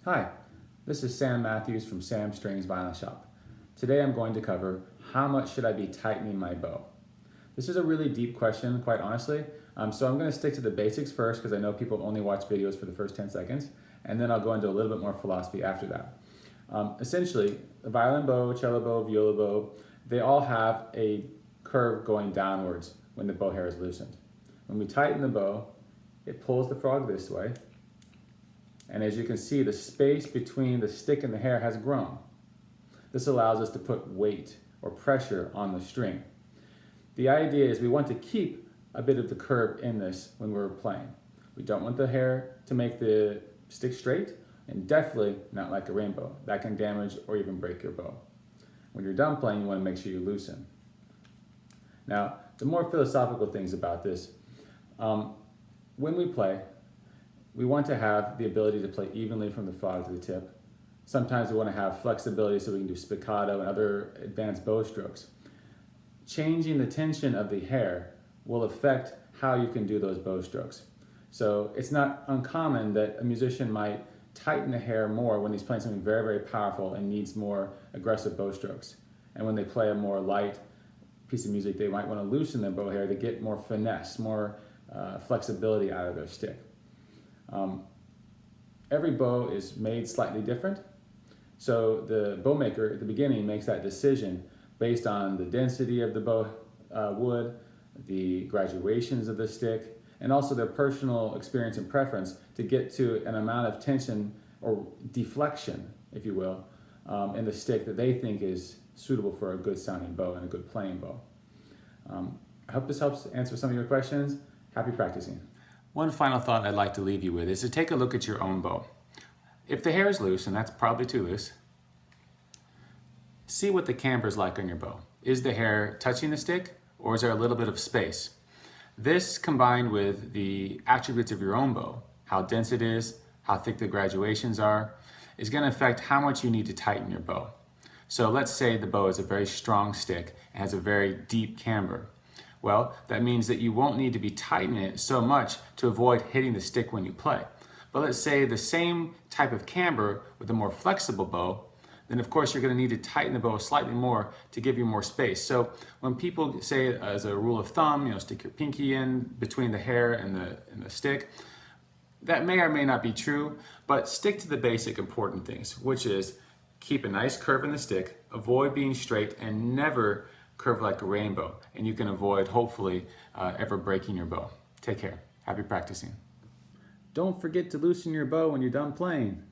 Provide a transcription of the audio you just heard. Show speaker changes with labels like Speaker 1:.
Speaker 1: Hi, this is Sam Matthews from Sam Strings Violin Shop. Today I'm going to cover how much should I be tightening my bow. This is a really deep question, quite honestly, so I'm going to stick to the basics first because I know people only watch videos for the first 10 seconds, and then I'll go into a little bit more philosophy after that. Essentially, the violin bow, cello bow, viola bow, they all have a curve going downwards when the bow hair is loosened. When we tighten the bow, it pulls the frog this way, and as you can see, the space between the stick and the hair has grown. This allows us to put weight or pressure on the string. The idea is we want to keep a bit of the curve in this when we're playing. We don't want the hair to make the stick straight, and definitely not like a rainbow. That can damage or even break your bow. When you're done playing, you want to make sure you loosen. Now, the more philosophical things about this, when we play, we want to have the ability to play evenly from the frog to the tip. Sometimes we want to have flexibility so we can do spiccato and other advanced bow strokes. Changing the tension of the hair will affect how you can do those bow strokes. So it's not uncommon that a musician might tighten the hair more when he's playing something very, very powerful and needs more aggressive bow strokes. And when they play a more light piece of music, they might want to loosen their bow hair to get more finesse, more flexibility out of their stick. Every bow is made slightly different, so the bow maker at the beginning makes that decision based on the density of the bow wood, the graduations of the stick, and also their personal experience and preference to get to an amount of tension or deflection, if you will, in the stick that they think is suitable for a good sounding bow and a good playing bow. I hope this helps answer some of your questions. Happy practicing. One final thought I'd like to leave you with is to take a look at your own bow. If the hair is loose, and that's probably too loose, see what the camber is like on your bow. Is the hair touching the stick, or is there a little bit of space? This, combined with the attributes of your own bow, how dense it is, how thick the graduations are, is going to affect how much you need to tighten your bow. So let's say the bow is a very strong stick and has a very deep camber. Well, that means that you won't need to be tightening it so much to avoid hitting the stick when you play. But let's say the same type of camber with a more flexible bow, then of course you're going to need to tighten the bow slightly more to give you more space. So when people say as a rule of thumb, stick your pinky in between the hair and the stick, that may or may not be true, but stick to the basic important things, which is keep a nice curve in the stick, avoid being straight, and never curve like a rainbow, and you can avoid, hopefully, ever breaking your bow. Take care. Happy practicing. Don't forget to loosen your bow when you're done playing.